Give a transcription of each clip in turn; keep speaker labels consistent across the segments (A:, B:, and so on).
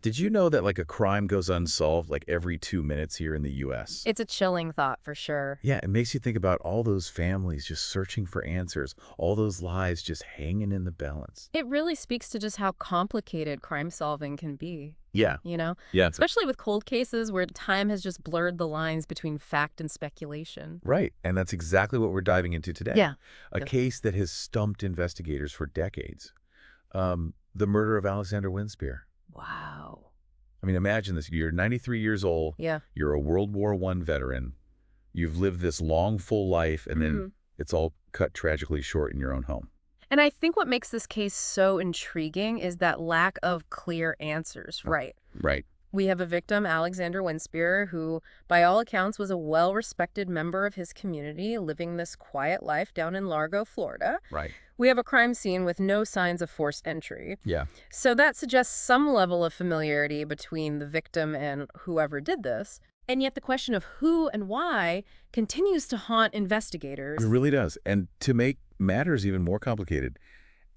A: Did you know that like a crime goes unsolved like every 2 minutes here in the U.S.?
B: It's a chilling thought for sure.
A: Yeah, it makes you think about all those families just searching for answers, all those lives just hanging in the balance.
B: It really speaks to just how complicated crime solving can be,
A: Yeah,
B: you know?
A: yeah,
B: Especially with cold cases where time has just blurred the lines between fact and speculation.
A: right. And that's exactly what we're diving into today.
B: Yeah.
A: A
B: Yep.
A: case that has stumped investigators for decades. The murder of Alexander Windspear.
B: Wow.
A: I mean, imagine this. You're 93 years old.
B: Yeah.
A: You're a World War I veteran. You've lived this long, full life, and then it's all cut tragically short in your own home.
B: And I think what makes this case so intriguing is that lack of clear answers, right?
A: Right,
B: We have a victim, Alexander Windspear, who, by all accounts, was a well-respected member of his community, living this quiet life down in Largo, Florida.
A: right.
B: We have a crime scene with no signs of forced entry.
A: Yeah.
B: So that suggests some level of familiarity between the victim and whoever did this. And yet the question of who and why continues to haunt investigators.
A: It really does. And to make matters even more complicated,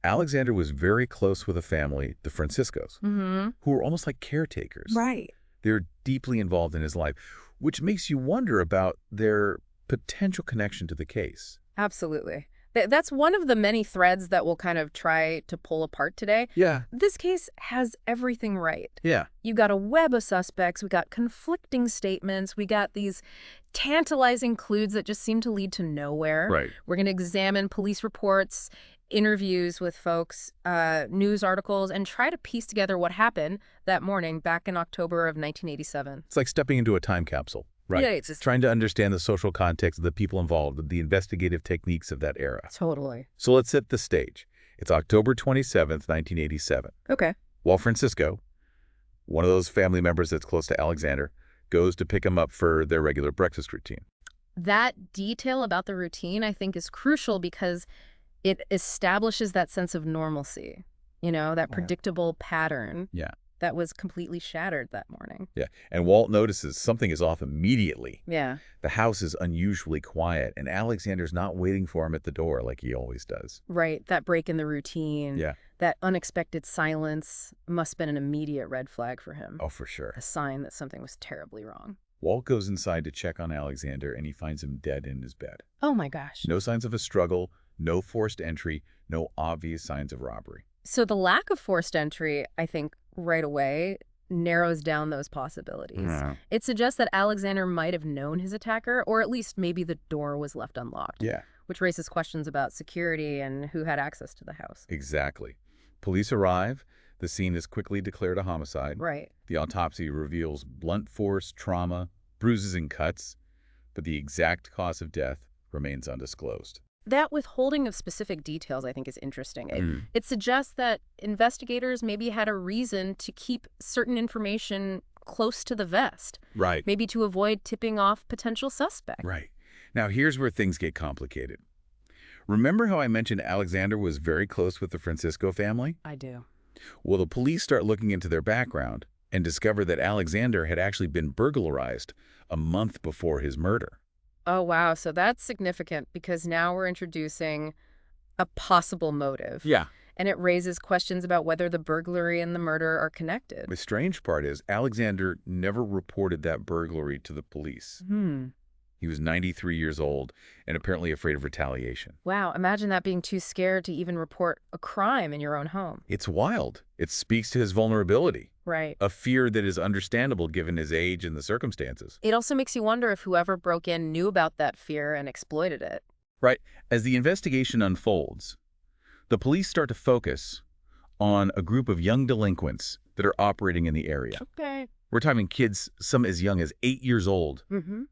A: Alexander was very close with a family, the Franciscos, who were almost like caretakers.
B: Right.
A: They're deeply involved in his life, which makes you wonder about their potential connection to the case.
B: Absolutely. That's one of the many threads that we'll kind of try to pull apart today.
A: Yeah.
B: This case has everything right.
A: Yeah.
B: You got a web of suspects, we got conflicting statements, we got these tantalizing clues that just seem to lead to nowhere.
A: Right.
B: We're going to examine police reports, interviews with folks, news articles, and try to piece together what happened that morning back in October of 1987.
A: It's like stepping into a time capsule. Right.
B: Yeah, it's just
A: Trying to understand the social context of the people involved, the investigative techniques of that era.
B: totally.
A: So let's set the stage. It's October 27th, 1987.
B: Okay.
A: While Francisco, one of those family members that's close to Alexander, goes to pick him up for their regular breakfast routine.
B: That detail about the routine, I think, is crucial because it establishes that sense of normalcy, that predictable pattern
A: Yeah.
B: that was completely shattered that morning.
A: Yeah. And Walt notices something is off immediately.
B: Yeah.
A: The house is unusually quiet, and Alexander's not waiting for him at the door like he always does.
B: Right. That break in the routine,
A: Yeah.
B: that unexpected silence must have been an immediate red flag for him.
A: Oh, for sure.
B: A sign that something was terribly wrong.
A: Walt goes inside to check on Alexander, and he finds him dead in his bed.
B: Oh my gosh.
A: No signs of a struggle, no forced entry, no obvious signs of robbery.
B: So the lack of forced entry, I think, right away narrows down those possibilities.
A: Yeah.
B: It suggests that Alexander might have known his attacker, or at least maybe the door was left unlocked,
A: Yeah,
B: which raises questions about security and who had access to the house.
A: exactly. Police arrive. The scene is quickly declared a homicide.
B: Right.
A: The autopsy reveals blunt force, trauma, bruises and cuts, but the exact cause of death remains undisclosed.
B: That withholding of specific details, I think, is interesting. It suggests that investigators maybe had a reason to keep certain information close to the vest,
A: Right.
B: maybe to avoid tipping off potential suspects.
A: Right. Now, here's where things get complicated. Remember how I mentioned Alexander was very close with the Francisco family?
B: I do.
A: Well, the police start looking into their background and discover that Alexander had actually been burglarized a month before his murder.
B: Oh, wow. So that's significant because now we're introducing a possible motive.
A: Yeah.
B: And it raises questions about whether the burglary and the murder are connected.
A: The strange part is Alexander never reported that burglary to the police. He was 93 years old and apparently afraid of retaliation.
B: Wow. Imagine that being too scared to even report a crime in your own home.
A: It's wild. It speaks to his vulnerability,
B: Right.
A: a fear that is understandable given his age and the circumstances.
B: It also makes you wonder if whoever broke in knew about that fear and exploited it.
A: Right. As the investigation unfolds, the police start to focus on a group of young delinquents that are operating in the area.
B: Okay.
A: We're talking kids, some as young as 8 years old,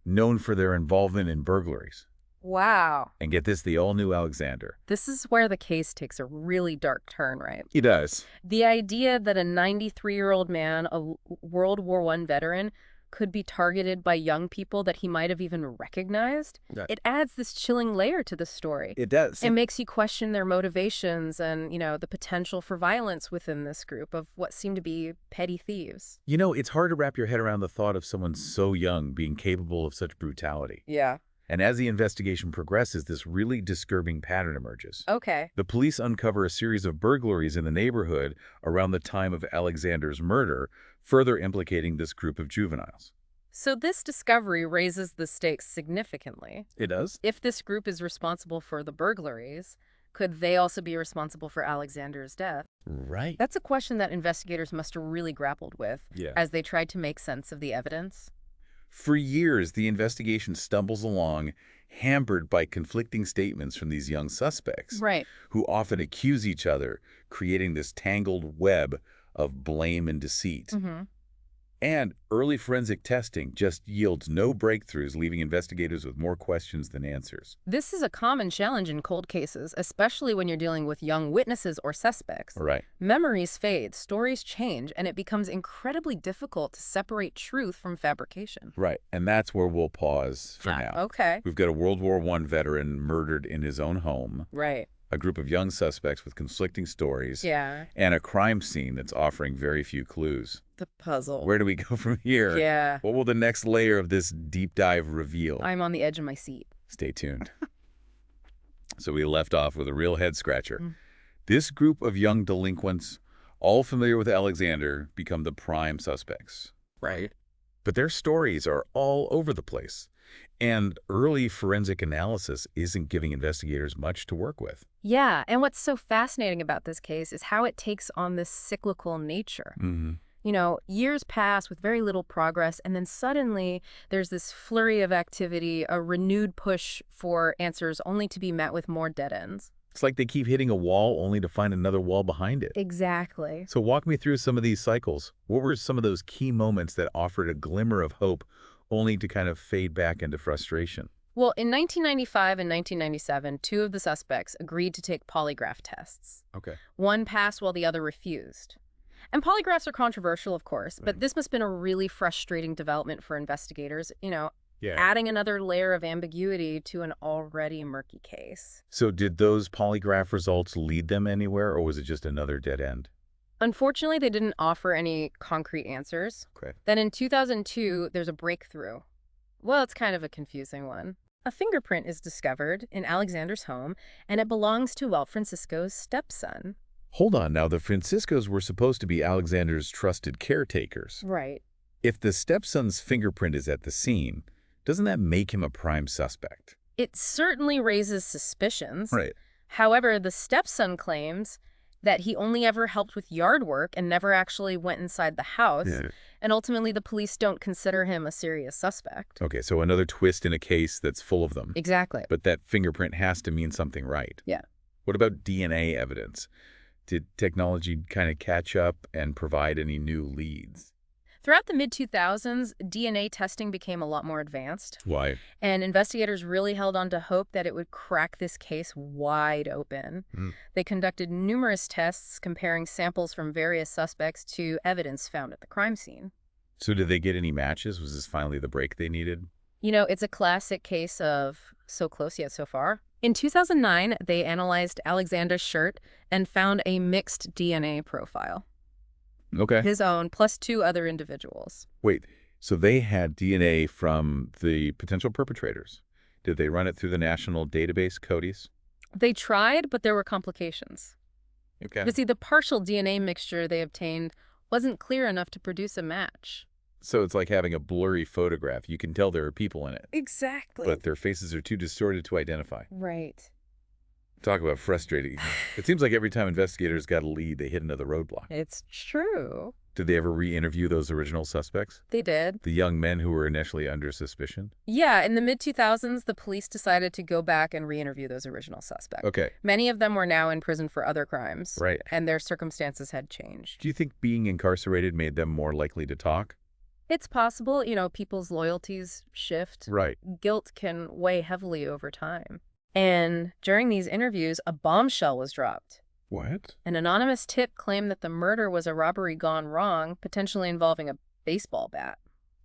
A: known for their involvement in burglaries.
B: Wow.
A: And get this, they all knew Alexander.
B: This is where the case takes a really dark turn, right?
A: He does.
B: The idea that a 93-year-old man, a World War I veteran, could be targeted by young people that he might have even recognized, it adds this chilling layer to the story.
A: It does.
B: It makes you question their motivations and, the potential for violence within this group of what seem to be petty thieves.
A: You know, it's hard to wrap your head around the thought of someone so young being capable of such brutality.
B: Yeah.
A: And as the investigation progresses, this really disturbing pattern emerges.
B: Okay.
A: The police uncover a series of burglaries in the neighborhood around the time of Alexander's murder, further implicating this group of juveniles.
B: So this discovery raises the stakes significantly.
A: It does?
B: If this group is responsible for the burglaries, could they also be responsible for Alexander's death?
A: Right.
B: That's a question that investigators must have really grappled with as they tried to make sense of the evidence.
A: For years, the investigation stumbles along, hampered by conflicting statements from these young suspects,
B: Right.
A: who often accuse each other, creating this tangled web of blame and deceit. And early forensic testing just yields no breakthroughs, leaving investigators with more questions than answers.
B: This is a common challenge in cold cases, especially when you're dealing with young witnesses or suspects.
A: Right.
B: Memories fade, stories change, and it becomes incredibly difficult to separate truth from fabrication.
A: Right. And that's where we'll pause for now.
B: Okay.
A: We've got a World War I veteran murdered in his own home,
B: Right.
A: a group of young suspects with conflicting stories,
B: Yeah.
A: and a crime scene that's offering very few clues.
B: The puzzle.
A: Where do we go from here?
B: Yeah.
A: What will the next layer of this deep dive reveal?
B: I'm on the edge of my seat.
A: Stay tuned. So we left off with a real head scratcher.
B: Mm.
A: This group of young delinquents, all familiar with Alexander, become the prime suspects.
B: Right.
A: But their stories are all over the place, and early forensic analysis isn't giving investigators much to work with.
B: Yeah, and what's so fascinating about this case is how it takes on this cyclical nature. You know, years pass with very little progress, and then suddenly there's this flurry of activity, a renewed push for answers only to be met with more dead ends.
A: It's like they keep hitting a wall only to find another wall behind it.
B: Exactly.
A: So walk me through some of these cycles. What were some of those key moments that offered a glimmer of hope only to kind of fade back into frustration?
B: Well, in 1995 and 1997, two of the suspects agreed to take polygraph tests.
A: Okay.
B: One passed while the other refused. And polygraphs are controversial, of course, but this must have been a really frustrating development for investigators, adding another layer of ambiguity to an already murky case.
A: So did those polygraph results lead them anywhere, or was it just another dead end?
B: Unfortunately, they didn't offer any concrete answers.
A: Okay.
B: Then in 2002, there's a breakthrough. Well, it's kind of a confusing one. A fingerprint is discovered in Alexander's home, and it belongs to, well, Francisco's stepson.
A: Hold on now, the Franciscos were supposed to be Alexander's trusted caretakers.
B: Right.
A: If the stepson's fingerprint is at the scene, doesn't that make him a prime suspect?
B: It certainly raises suspicions.
A: Right.
B: However, the stepson claims that he only ever helped with yard work and never actually went inside the house. And ultimately, the police don't consider him a serious suspect.
A: Okay, so another twist in a case that's full of them.
B: Exactly.
A: But that fingerprint has to mean something right.
B: Yeah.
A: What about DNA evidence? Did technology kind of catch up and provide any new leads?
B: Throughout the mid-2000s, DNA testing became a lot more advanced.
A: Why?
B: And investigators really held on to hope that it would crack this case wide open. They conducted numerous tests comparing samples from various suspects to evidence found at the crime scene.
A: So did they get any matches? Was this finally the break they needed?
B: You know, it's a classic case of so close yet so far. In 2009, they analyzed Alexander's shirt and found a mixed DNA profile.
A: Okay.
B: His own, plus two other individuals.
A: Wait, so they had DNA from the potential perpetrators. Did they run it through the national database, CODIS?
B: They tried, but there were complications.
A: Okay.
B: You see, the partial DNA mixture they obtained wasn't clear enough to produce a match.
A: So it's like having a blurry photograph. You can tell there are people in it,
B: Exactly.
A: but their faces are too distorted to identify.
B: Right.
A: Talk about frustrating. It seems like every time investigators got a lead, they hit another roadblock.
B: It's true.
A: Did they ever re-interview those original suspects?
B: They did.
A: The young men who were initially under suspicion?
B: Yeah, in the mid-2000s, the police decided to go back and re-interview those original suspects.
A: Okay.
B: Many of them were now in prison for other crimes.
A: Right.
B: And their circumstances had changed.
A: Do you think being incarcerated made them more likely to talk?
B: It's possible, people's loyalties shift.
A: Right.
B: Guilt can weigh heavily over time. And during these interviews, a bombshell was dropped.
A: What?
B: An anonymous tip claimed that the murder was a robbery gone wrong, potentially involving a baseball bat.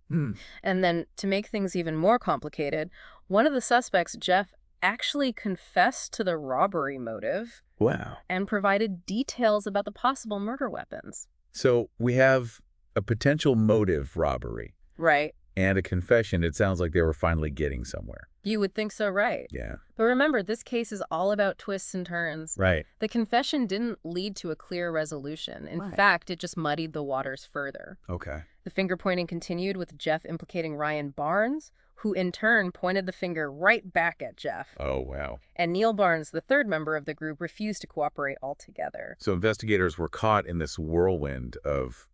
B: And then, to make things even more complicated, one of the suspects, Jeff, actually confessed to the robbery motive.
A: Wow.
B: And provided details about the possible murder weapons.
A: So we have a potential motive robbery.
B: Right.
A: and a confession, it sounds like they were finally getting somewhere.
B: You would think so, right?
A: Yeah.
B: But remember, this case is all about twists and turns.
A: Right.
B: The confession didn't lead to a clear resolution. In fact, it just muddied the waters further.
A: Okay.
B: The finger-pointing continued with Jeff implicating Ryan Barnes, who in turn pointed the finger right back at Jeff.
A: Oh, wow.
B: And Neil Barnes, the third member of the group, refused to cooperate altogether.
A: So investigators were caught in this whirlwind of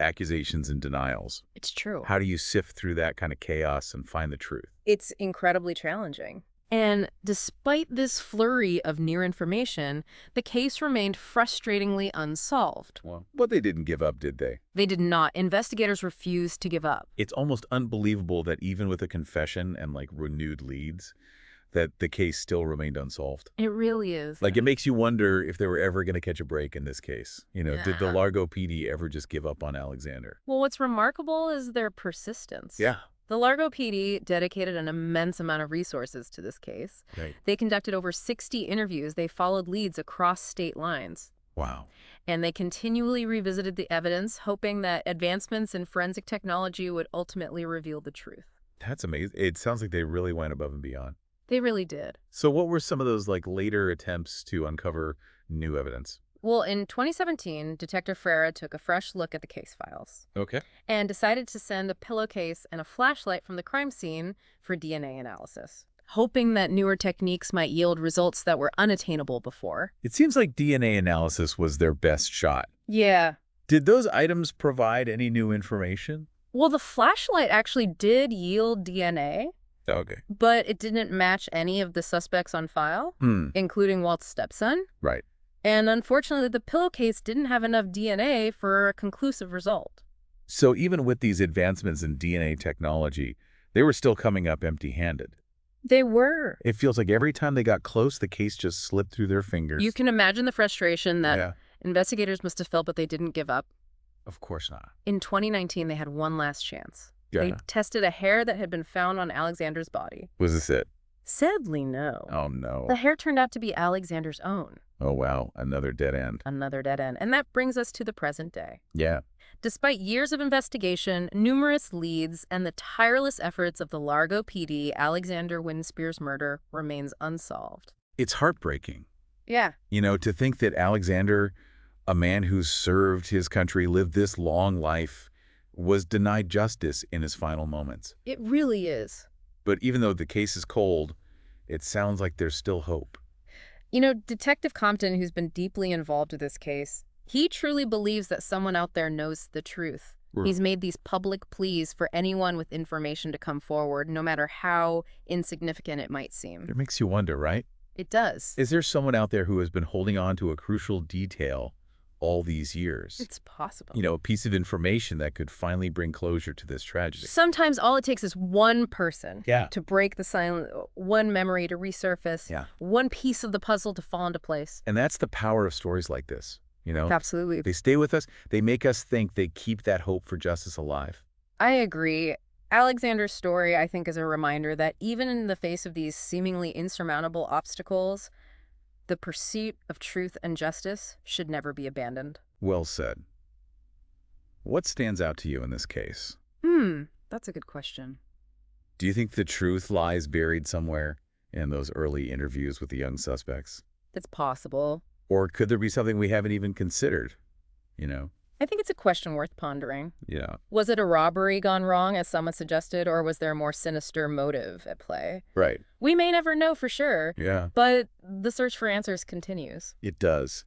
A: accusations and denials.
B: It's true.
A: How do you sift through that kind of chaos and find the truth?
B: It's incredibly challenging. And despite this flurry of near information, the case remained frustratingly unsolved.
A: Well, but they didn't give up, did they?
B: They did not. Investigators refused to give up.
A: It's almost unbelievable that even with a confession and renewed leads, that the case still remained unsolved.
B: It really is.
A: It makes you wonder if they were ever going to catch a break in this case. Did the Largo PD ever just give up on Alexander?
B: Well, what's remarkable is their persistence.
A: Yeah.
B: The Largo PD dedicated an immense amount of resources to this case.
A: Right.
B: They conducted over 60 interviews. They followed leads across state lines.
A: Wow.
B: And they continually revisited the evidence, hoping that advancements in forensic technology would ultimately reveal the truth.
A: That's amazing. It sounds like they really went above and beyond.
B: They really did.
A: So what were some of those later attempts to uncover new evidence?
B: Well, in 2017, Detective Ferreira took a fresh look at the case files
A: Okay.
B: and decided to send a pillowcase and a flashlight from the crime scene for DNA analysis, hoping that newer techniques might yield results that were unattainable before.
A: It seems like DNA analysis was their best shot.
B: Yeah.
A: Did those items provide any new information?
B: Well, the flashlight actually did yield DNA,
A: Okay.
B: but it didn't match any of the suspects on file, including Walt's stepson.
A: Right.
B: And unfortunately, the pillowcase didn't have enough DNA for a conclusive result.
A: So even with these advancements in DNA technology, they were still coming up empty-handed.
B: They were.
A: It feels like every time they got close, the case just slipped through their fingers.
B: You can imagine the frustration that
A: Yeah.
B: investigators must have felt, but they didn't give up.
A: Of course not.
B: In 2019, they had one last chance. They
A: Yeah.
B: tested a hair that had been found on Alexander's body.
A: Was this it?
B: Sadly, no.
A: Oh, no.
B: The hair turned out to be Alexander's own.
A: Oh, wow. Another dead end.
B: Another dead end. And that brings us to the present day.
A: Yeah.
B: Despite years of investigation, numerous leads, and the tireless efforts of the Largo PD, Alexander Windspear's murder remains unsolved.
A: It's heartbreaking.
B: Yeah.
A: To think that Alexander, a man who served his country, lived this long life, was denied justice in his final moments.
B: It really is.
A: But even though the case is cold, it sounds like there's still hope.
B: Detective Compton, who's been deeply involved with this case, he truly believes that someone out there knows the truth.
A: Right.
B: He's made these public pleas for anyone with information to come forward, no matter how insignificant it might seem.
A: It makes you wonder, right?
B: It does.
A: Is there someone out there who has been holding on to a crucial detail all these years?
B: It's possible.
A: A piece of information that could finally bring closure to this tragedy.
B: Sometimes all it takes is one person
A: Yeah.
B: to break the silence, one memory to resurface,
A: Yeah.
B: one piece of the puzzle to fall into place.
A: And that's the power of stories like this,
B: Absolutely.
A: They stay with us. They make us think. They keep that hope for justice alive.
B: I agree. Alexander's story, I think, is a reminder that even in the face of these seemingly insurmountable obstacles, the pursuit of truth and justice should never be abandoned.
A: Well said. What stands out to you in this case?
B: That's a good question.
A: Do you think the truth lies buried somewhere in those early interviews with the young suspects?
B: It's possible.
A: Or could there be something we haven't even considered?
B: I think it's a question worth pondering.
A: Yeah.
B: Was it a robbery gone wrong, as someone suggested, or was there a more sinister motive at play?
A: Right.
B: We may never know for sure,
A: Yeah.
B: but the search for answers continues.
A: It does.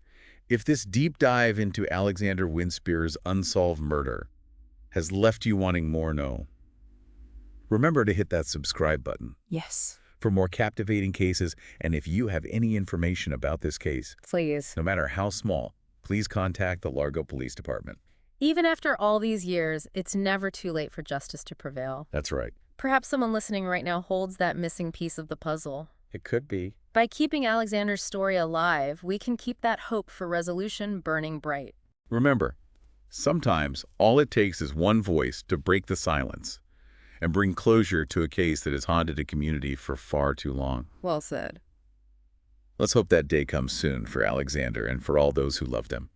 A: If this deep dive into Alexander Windspear's unsolved murder has left you wanting more, remember to hit that subscribe button
B: Yes.
A: for more captivating cases. And if you have any information about this case,
B: Please.
A: no matter how small, please contact the Largo Police Department.
B: Even after all these years, it's never too late for justice to prevail.
A: That's right.
B: Perhaps someone listening right now holds that missing piece of the puzzle.
A: It could be.
B: By keeping Alexander's story alive, we can keep that hope for resolution burning bright.
A: Remember, sometimes all it takes is one voice to break the silence and bring closure to a case that has haunted a community for far too long.
B: Well said.
A: Let's hope that day comes soon for Alexander and for all those who loved him.